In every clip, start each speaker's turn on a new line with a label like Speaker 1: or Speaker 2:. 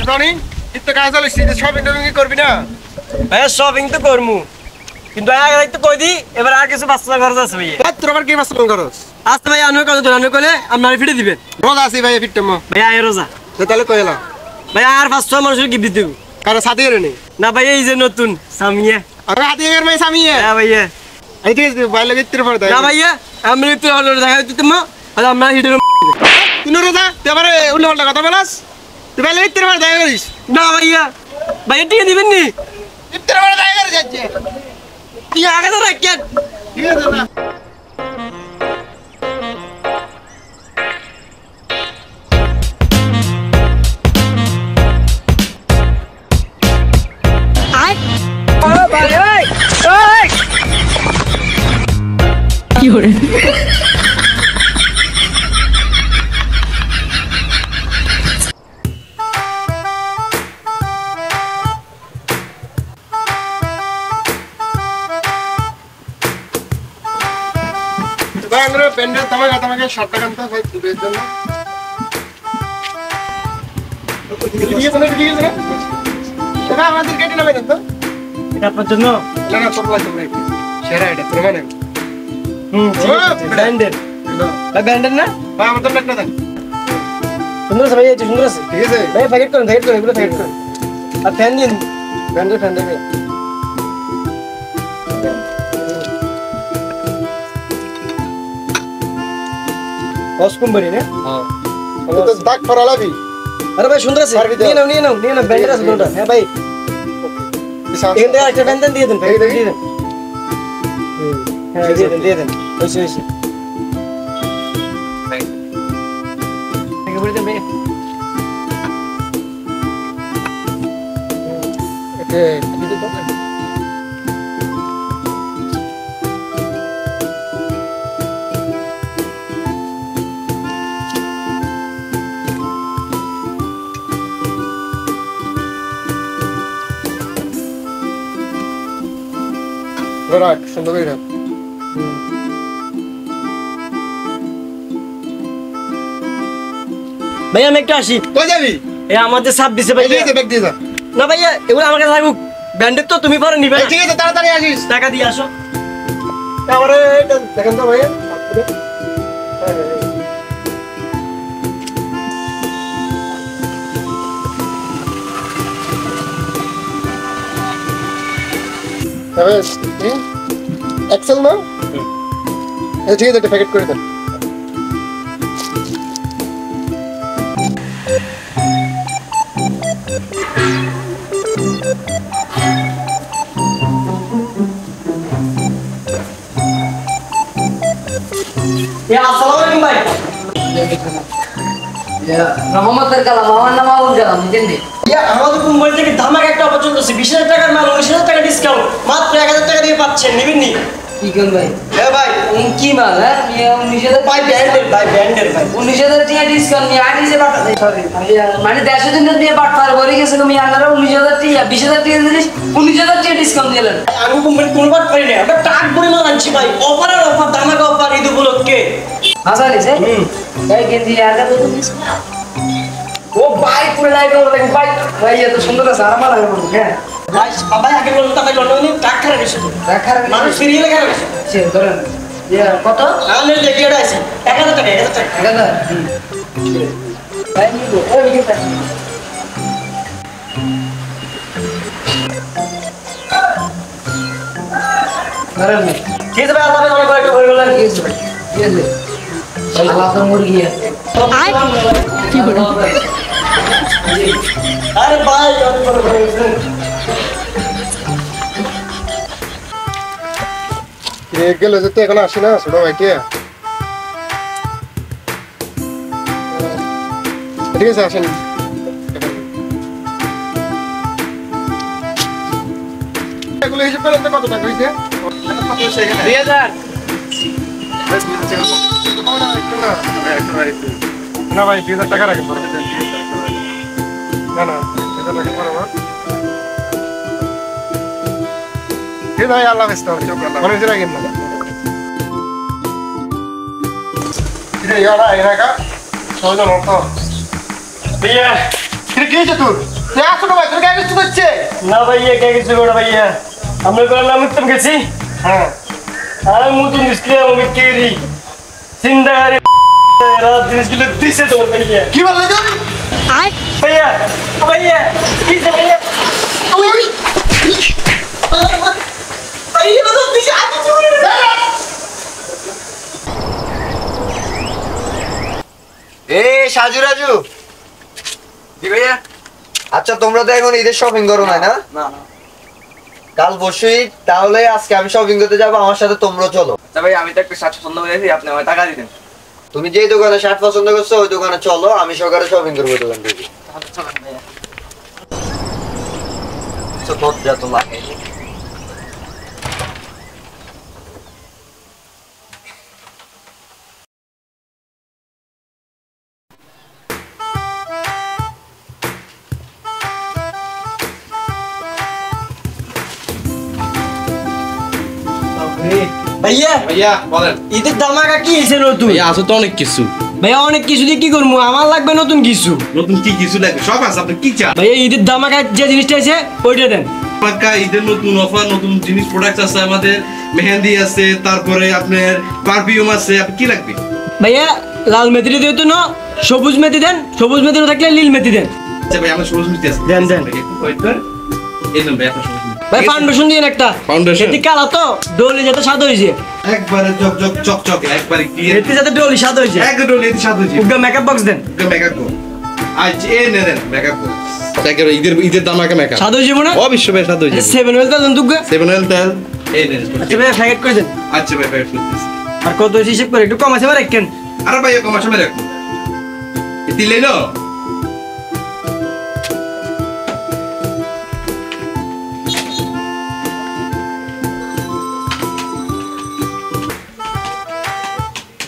Speaker 1: Tony ইত্তে কাজ চলিস shopping topping করবি না?
Speaker 2: ভাইয়া শপিং তো করমু কিন্তু আগে তো কই দি এবার আর কিছু বাচ্চা খরচ আছে ভাইয়া।
Speaker 1: তোর আবার কি বাচ্চা খরচ?
Speaker 2: আস্তে ভাই আনু কত আনু কইলে আপনারা ফিরে দিবেন।
Speaker 1: রোজা আছি ভাই ফিটম
Speaker 2: ভাইয়া আয় রোজা
Speaker 1: তাহলে কইলা
Speaker 2: ভাই আর 500 মানুষের গিফট দিতে
Speaker 1: কারো সাথে এর নেই
Speaker 2: না ভাই এই যে নতুন সামিয়া
Speaker 1: আরে হাতে এর ভাই সামিয়ে
Speaker 2: হ্যাঁ ভাইয়া
Speaker 1: এই ঠিক আছে ভাই লাগে ইত্তে পড়ে
Speaker 2: না ভাইয়া আমি তো হলো দেখা দিতে মা আর আমরা হিডের
Speaker 1: তুই রোজা তুই আবার উল্টো পাল্টা কথা বলাস তুই ভাই লাগে ইত্তে পড়ে দেখা করিস
Speaker 2: না ভাইয়া ভাইয়া টিকে দিবেন নি
Speaker 1: ইত্তে পড়ে দেখা করে যাচ্ছে
Speaker 2: তুই আগে তো রাখেন
Speaker 1: ঠিক আছে না
Speaker 3: কি হরে
Speaker 1: আমরা পেন্ডেল তোমাকে 60 টাকা দিতে হয় তুলের জন্য ঠিক আছে না এটা আমাদের কেটে নেবে তো
Speaker 2: এটা আপনার জন্য
Speaker 1: না না তোর লাগবে না সেরা এটা তোর মানে
Speaker 2: ব্যান্ডেড ভাই ব্যান্ডেড না
Speaker 1: ভাই আমার তো একটা দেন
Speaker 2: সুন্দর আছে ভাই এটা সুন্দর আছে
Speaker 1: ঠিক আছে
Speaker 2: ভাই প্যাকেট করেন এগুলো প্যাকেট করেন আর ফ্যান দিন ব্যান্ডেড ফ্যান দেবে কসকম্বরি না
Speaker 1: হ্যাঁ তো দাগ পরালাবি
Speaker 2: আরে ভাই সুন্দর আছে নিয়ে নাও ব্যান্ডেড আছে দুটো হ্যাঁ ভাই এখান থেকে একটা ব্যান্ডেড দিয়ে দেন প্যাকেট দিয়ে দেন হ্যাঁ দিয়ে দেন ওইসে থেকে বলে দেন ভাই
Speaker 1: এটা কি দিতে হবে রাখ সুন্দর করে রাখ
Speaker 2: ভাইয়া আমি একটা আসি
Speaker 1: কই যাবি
Speaker 2: এ আমাদের 26 ভাই
Speaker 1: এই যে ব্যাগ দিয়ে যা
Speaker 2: না ভাইয়া এগুলো আমার কাছে থাকুক ব্যান্ডেড তো তুমি পরে নিবে
Speaker 1: ঠিক আছে তাড়াতাড়ি আসিস
Speaker 2: টাকা দিয়ে আসো
Speaker 1: আমারে এটা দেখেন তো ভাই এক্সেল না ঠিক আছে একটা প্যাকেট করে দেন
Speaker 2: আসসালামু আলাইকুম ভাই
Speaker 3: রহমতের কালাম আমার নাম আবুল কালাম বুঝলেন
Speaker 2: আমাদের কোম্পানি থেকে ধামাকা একটা অফার চলতেছে 20,000 টাকার মাল 19,000 টাকা ডিসকাউন্ট মাত্র 1,000 টাকা দিয়ে পাচ্ছেন নেবেন নি
Speaker 3: কি কোন ভাই
Speaker 2: হ্যাঁ ভাই
Speaker 3: কি মাল হ্যাঁ 19,000
Speaker 2: ভাই ব্যান্ডেড ভাই
Speaker 3: 19,000 টাকা ডিসকাউন্ট নিয়ে আগে যে বাটা সরি মানে 150 দিন দিয়ে বাটা আর বলে গেছে তুমি আনারা 19,000 টাকা 20,000 টাকা দিলিস 19,000 টাকা ডিসকাউন্ট দিলেন
Speaker 2: আমি কোম্পানি কোনো বাট পারি না একটা টাক পরিমাণ আনছি ভাই অফারের অফার ধামাকা অফার ঈদ উপলক্ষে
Speaker 3: হাসালি সে এই গেঞ্জি আগে তো ও ভাই পুরো লাইভে ওর দেখো ভাই ভাই এত সুন্দর আছে আরাম লাগে বলুন হ্যাঁ
Speaker 2: ভাই বাবা আগে বলুন তাই লন্ডনে টাক খারাপ এসে
Speaker 3: রাখার
Speaker 2: মানুষ সিরিয়ালে খারাপ এসে
Speaker 3: সে ধরেন কত
Speaker 2: আমি দেখি এটা আছে 1,000 টাকা 1,000 টাকা
Speaker 3: দাদা ভাই নিবো ওই দিকে ধরেন
Speaker 2: ঠিক আছে ভাই আল্লাহ অনেক কয়েকটা হয়ে গেল
Speaker 3: কি আছে ভাই কি আছে আল্লাহ তো মুরগি আছে কি বড়
Speaker 2: আরে ভাই অনেক বড় হয়ে গেছে
Speaker 1: গেল যেতে এখন আসি না ছোট ভাইকে ঠিক আছে আসেন এগুলো হিসাব করলে কত টাকা হয়েছে
Speaker 3: 2000
Speaker 1: না ভাই 2,000 টাকা রাখেন না না 2,000 রাখেন পারবো ঠিক আছে আল্লাহ হাফেজ তাহলে মনে হচ্ছে রাখেন না ইয়ারা এলাকা
Speaker 2: ভাইয়া
Speaker 1: তুই কি হয়েছে তোর তুই আসো না ভাই তোর গায়ে কিছু করছে
Speaker 2: না ভাইয়া কে কিছু করে ভাইয়া আমরা করলাম উত্তম গেছি
Speaker 1: হ্যাঁ
Speaker 2: আর মুতুন দিছিলাম আমি কেরি সিন্দারে রাত দিছিল দিছে তো ভাইয়া
Speaker 1: কি বললি তুই
Speaker 2: ভাইয়া ভাইয়া কি যে ভাইয়া
Speaker 4: সাজু রাজু
Speaker 3: কি ভাইয়া
Speaker 4: আচ্ছা তোমরা তো এখন ঈদের শপিং করো না না কাল পরশু ঈদ, তাহলে আজকে আমি শপিং করতে যাবো, আমার সাথে তোমরা চলো।
Speaker 3: আচ্ছা ভাই আমি তো একটা শার্ট পছন্দ করেছি, আপনি আমায় টাকা দিবেন।
Speaker 4: তুমি যে দোকানে শার্ট পছন্দ করছো ওই দোকানে চলো, আমি সকালে শপিং করবো দোকান থেকে। যা তো লাগে
Speaker 2: ভাইয়া
Speaker 1: ভাইয়া বলেন
Speaker 2: ঈদের ধামাকা কি হয়েছে নতুন?
Speaker 1: ভাইয়া আছে তো অনেক কিছু
Speaker 2: ভাইয়া অনেক কিছু দিয়ে কি করবো, আমার লাগবে নতুন কিছু।
Speaker 1: নতুন কি কিছু লাগবে সব আছে আপনি কি চান
Speaker 2: ভাইয়া ঈদের ধামাকা যে জিনিসটা আছে ওইটা দেন।
Speaker 1: পাক্কা ঈদের নতুন অফার নতুন জিনিস প্রোডাক্ট আছে আমাদের, মেহেন্দি আছে, তারপরে আপনার পারফিউম আছে, আপনি কি লাগবে?
Speaker 2: ভাইয়া লাল মেথি দিয়ে তো না, সবুজ মেথি দেন, সবুজ মেথি না থাকলে নীল মেথি দেন।
Speaker 1: আচ্ছা ভাই আমার সবুজ মিষ্টি আছে
Speaker 2: দেন, দেন।
Speaker 1: ওয়েট কর এই নেন ভাই আপনার সবুজ মিষ্টি।
Speaker 2: ভাই ফাউন্ডেশন দিন একটা,
Speaker 1: Foundation?
Speaker 2: এটি কালা তো ডোলে যাতে স্বাদ হয়েছে,
Speaker 1: একবারে চকচক চকচকে একবারে ক্লিয়ার
Speaker 2: এটি যাতে ডোলে স্বাদ হয়েছে।
Speaker 1: একদম এটি সাথে হচ্ছে
Speaker 2: উগা মেকআপ বক্স দেন,
Speaker 1: মেকআপ কো আজ এ নে দেন মেকআপ কো তাকে ঈদের দামাকে মেকআপ
Speaker 2: স্বাদ হয়েছে মনে
Speaker 1: অবশ্যই ভাই সাথে হচ্ছে
Speaker 2: 7 ওয়েল দেন দুগা।
Speaker 1: 7 এল তেল এই নেন
Speaker 2: আচ্ছা ভাই প্যাকেট করে দেন।
Speaker 1: আচ্ছা ভাই ভাই করতেছি
Speaker 2: আর কত হয়েছে হিসাব করে একটু কম আছে ভাই রাখেন।
Speaker 1: আরে ভাই কম সময় রাখো এটি লইলো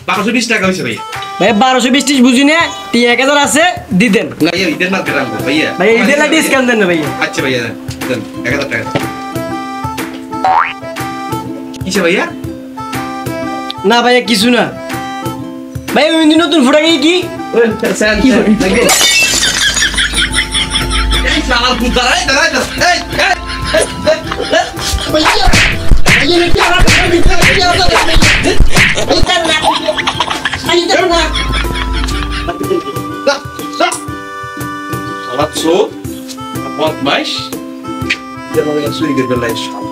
Speaker 1: বারোশো 20 টাকা হয়েছে ভাই
Speaker 2: ভাই 1220 বুঝি না, 1000 আছে দি দেন।
Speaker 1: না ঈদের না গ্রাম ভাইয়া
Speaker 2: ভাই ঈদের না ডিসকাউন্ট দেন না ভাইয়া।
Speaker 1: আচ্ছা ভাইয়া দেন দেন 1000 টাকা কিসে ভাইয়া
Speaker 2: না ভাইয়া কিছু না ভাই, ওই দিন নতুন ফুটা কি
Speaker 1: কি এই শালার কুতারা এই দাঁড়াই শালা চোর বদমাইশ এর মধ্যে চুরি করে ফেললাই শালা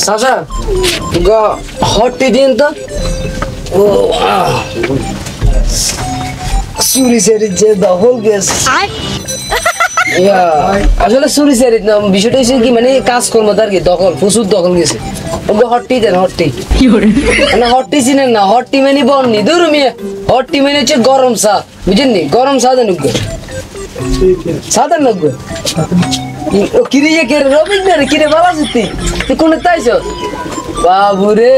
Speaker 3: চাচা হটটি দিন তো। ও চুরি চারি যে দখল গেছে, আসলে চুরি চারি না, বিষয়টা হচ্ছে কি মানে কাজকর্ম তার কি দখল, প্রচুর দখল গেছে। ওকে হটটি দেন, হটটি না হটটি চিনেন না, হটটি মানে বননি দূর মিয়া, হটটি মানে হচ্ছে গরম চা, বুঝেননি? গরম চা দেন ওকে, চা দেন ওকে। কিরে কে রবীন্দ্র রে, কিরে বাবা তুই তুই কোন তাইছ বাবুরে,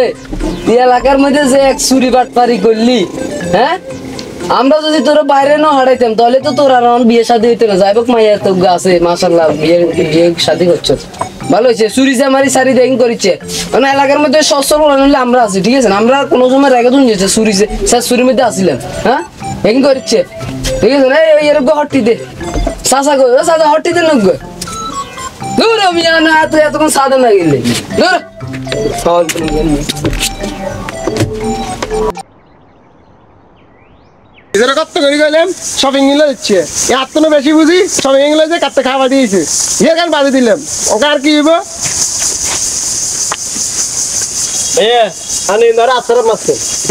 Speaker 3: তুই এলাকার মধ্যে যে এক চুরি বাটপারি করলি, হ্যাঁ? আমরা যদি তোর বাইরে না হারাইতাম তাহলে তো তোর আর বিয়ে শাদী হইতো না। যাইবক মাইয়া তো আছে মাশাআল্লাহ, বিয়ে শাদী করছ, ভালো হয়েছে। চুরি জামারি সারি দেখি করিচ্ছে, মানে এলাকার মধ্যে সচ্ছল হলে আমরা আছি, ঠিক আছে? আমরা কোনো সময় রেখে তুন যেছে চুরি চুরির মধ্যে আসিলাম, হ্যাঁ এগিন করিচ্ছে, ঠিক আছে? এই এরকম হট্টি দে চাচা গো, চাচা হট্টি দে নগ দূর মিয়া না, তুই এতক্ষণ সাদা না গেলে দূর
Speaker 5: এদের কত করে গেলাম শপিং গুলো দিচ্ছে, এত না বেশি বুঝি শপিং গুলো যে কাটতে খাওয়া দিয়েছে, ইয়ে গান বাদে দিলাম, ওকে আর কি হইব?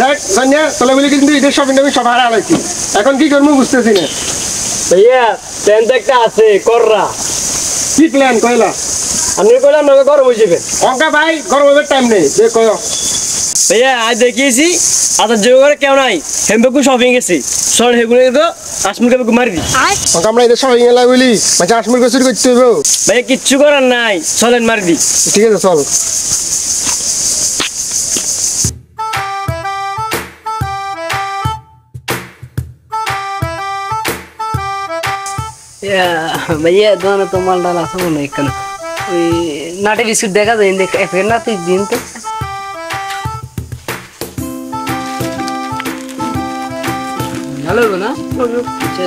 Speaker 5: দেখ সন্ধ্যা তোলে বলি কিন্তু ঈদের শপিং টপিং সব হারা হয়েছি, এখন কি করবো বুঝতেছি না।
Speaker 2: ভাইয়া প্ল্যান তো একটা আছে কররা,
Speaker 5: কি প্ল্যান কইলা?
Speaker 2: আপনি কইলাম আমাকে গরম হয়ে যাবে।
Speaker 5: অঙ্কা ভাই গরমের টাইম নেই, যে কয়
Speaker 2: ভাইয়া আজ দেখিয়েছি আদার যোগ করে কেউ নাই, হেমবেকু শপিং গেছি, সর হেগুলো আসমুলকে মারি দি।
Speaker 5: অঙ্কা আমরা ঈদের শপিং এলা বলি মানে আসমুল কচুরি করতে হইব।
Speaker 2: ভাইয়া কিচ্ছু করার নাই, চলেন মারি দি।
Speaker 5: ঠিক আছে চল।
Speaker 3: ভাইয়া দোকানে তো মাল ডাল আছে মনে হয় এখানে ওই নাটি বিস্কুট দেখা যায় দেখ এক না তুই দিন তো ভালো হবে না আচ্ছা,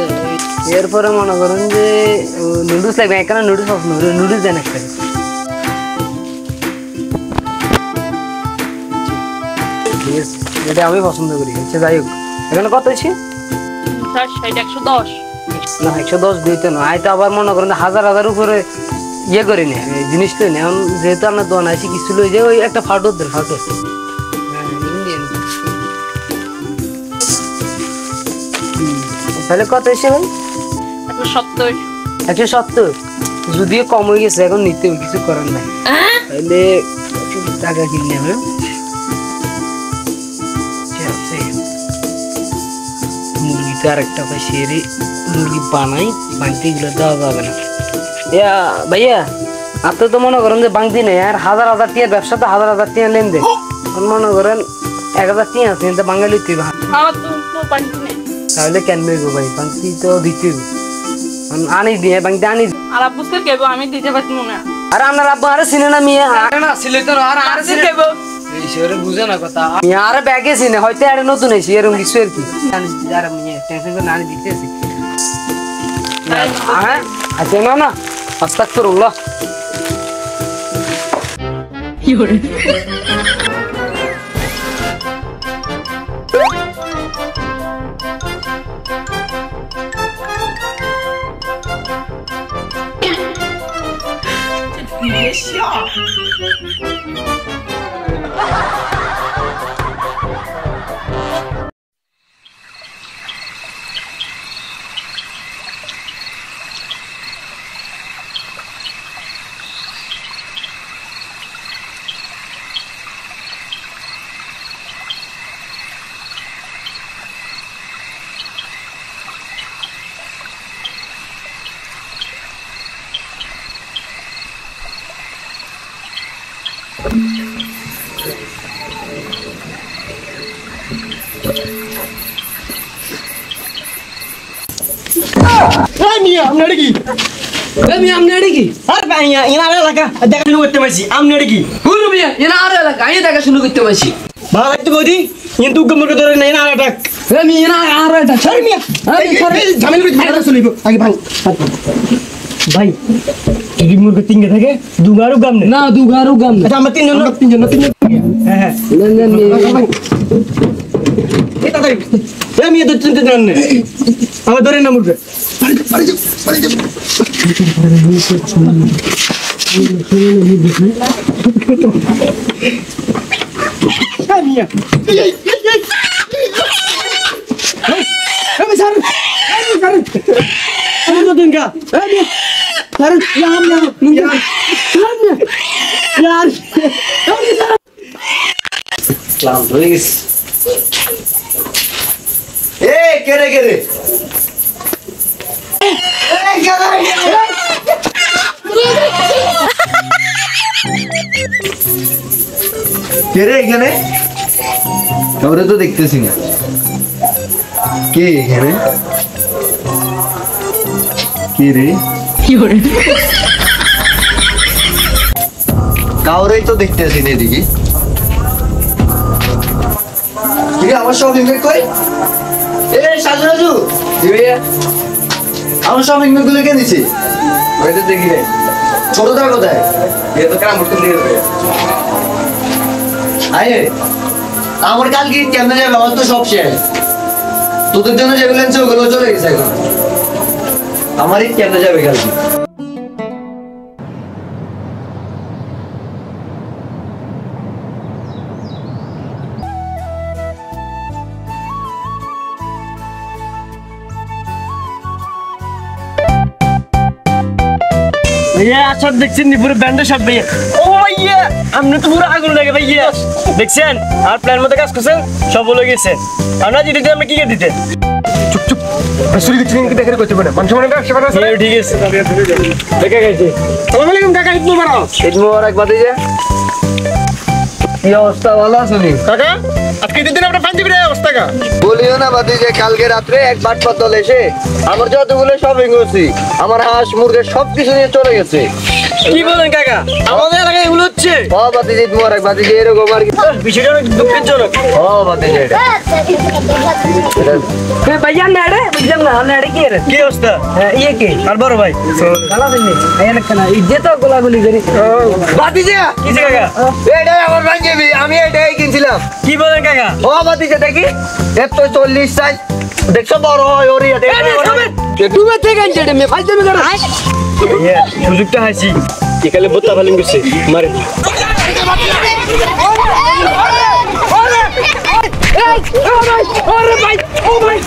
Speaker 3: এরপরে মনে করেন যে নুডলস লাগবে এখানে নুডলস পছন্দ করে নুডলস দেন একটা ঠিক আছে এটা আমি পছন্দ করি আচ্ছা যাই হোক এখানে কত হয়েছে
Speaker 6: 110
Speaker 3: না 110 দিতে না আই তো আবার মনে করেন হাজার হাজার উপরে ইয়ে করে নে জিনিস তো নেই এখন যেহেতু আপনার দোকান আছে কিছু লই যে ওই একটা ফাটো দেন ফাটো তাহলে কত এসে ভাই 170 যদিও কম হয়ে গেছে এখন নিতে হবে কিছু করার নাই তাহলে টাকা কিনে হবে মুরগি তো আর একটা পাইছি রে মুরগি বানাই বানতে এগুলো দেওয়া যাবে না ভাইয়া আপনি তো মনে করেন যে বাংতি নেই আর হাজার হাজার টিয়ার ব্যবসা তো হাজার হাজার টিয়া লেনদেন মনে করেন 1000 টিয়া আছে কিন্তু বাঙালি তুই তাহলে কেন গো ভাই বাংতি তো দিতে আনি দিয়ে বাংতি আনি
Speaker 6: আর বুঝতে কেবো আমি দিতে পারছি না
Speaker 3: আর আপনার আব্বা আরে চিনে না মিয়া আরে না ছিলে তো আর আরে চিনে কেবো এই শিওরে বুঝে না কথা মিয়া আরে ব্যাগে চিনে হয়তো আরে নতুন এসে এরকম কিছু আর কি জানিস আর মিয়া টেনশন করে নানি দিতেছি হ্যাঁ আচ্ছা না না আস্তাগফিরুল্লাহ কি হরে
Speaker 5: আপনার কি
Speaker 3: আমি আমনে কি
Speaker 2: আর ভাই ইনার এলাকা দেখা শুরু করতে পারছি আপনার কি
Speaker 3: কোন মিয়া এনা আর এলাকা আমি দেখা শুরু করতে পারছি
Speaker 2: ভালো লাগতো বৌদি কিন্তু গম্বর ধরে নাই না আটাক
Speaker 3: আমি এনা আর এটা
Speaker 2: ছাড় মিয়া ঝামেলা করে ঝামেলা চলিব আগে ভাই ভাই কি মুরগি তিনগে থাকে দুগারু গাম না
Speaker 3: না দুগারু গাম না
Speaker 2: আচ্ছা আমরা তিনজন হ্যাঁ হ্যাঁ এটা তাই আমি এত চিন্তা জান না আমার ধরে না মুরগি
Speaker 4: এখানে কাউরে তো দেখতেছি না কে এখানে কে রে কাউরেই তো দেখতেছি না এদিকে আমার শপিং ব্যাগ কই সাজু রাজু আমার শপিং ব্যাগ গুলো কে দিছে দেখি রে ছোটদা কোথায় আমার কালকে কেমন যাবে আমার তো সব শেষ তোদের জন্য যেগুলো আনছে ওগুলো চলে গেছে এখন আমার ঈদ কেমন যাবে কালকে
Speaker 2: भैया अच्छा देखছেন নি পুরো ব্যান্ডে সব ভাইয়া ও ভাইয়া আপনি তো পুরো আগুন লাগে ভাইয়া দেখছেন আর প্ল্যান মতো কাজ করছেন সব হয়ে গেছে আমরা যদি দিতে আমরা কি কে দিতে চুপ চুপ আসলে দেখছেন কি দেখে করতে পারে মানুষ মনে ব্যবসা করা আছে ঠিক আছে দেখে গেছে আসসালামু আলাইকুম কাকা ঈদ মোবারক
Speaker 3: ঈদ মোবারক বাদে যা কি অবস্থা ভালো আছো নি
Speaker 5: কাকা আজকে দিন আপনার পাঞ্জাবির অবস্থা কা
Speaker 4: বলিও না বাদি যে কালকে রাত্রে এক বাটপার দল এসে আমার যতগুলো শপিং করছি আমার হাঁস মুরগি সবকিছু নিয়ে চলে গেছে।
Speaker 2: কি বলেন কাকা আমাদের এলাকায় এগুলো হচ্ছে
Speaker 4: ও বাদি যে তোমার এক বাদি যে এরকম আর কি
Speaker 2: বিষয়টা অনেক দুঃখজনক
Speaker 4: ও বাদি যে এটা
Speaker 3: ভাইয়া না রে বুঝলাম না না রে কি রে
Speaker 2: কি অবস্থা
Speaker 3: ইয়ে কি
Speaker 2: আর বড় ভাই
Speaker 3: ভালো দিন আয়ান কেন ইজ্জত গোলাগুলি করি
Speaker 4: বাদি যে
Speaker 2: কি যে কাকা
Speaker 4: এটাই আমার পাঞ্জাবি আমি এটাই কিনছিলাম।
Speaker 2: কি বলেন কাকা
Speaker 4: ও বাদি যে দেখি এত 40 সাইজ দেখছো বড় হয় ওরি এটা
Speaker 3: তুমি থেকে আনছে মে ফাইজমি কর
Speaker 2: সুযোগটা হাসি একালে বোতলা ফালিং করছে মারে
Speaker 3: ওরে ভাই ও ভাই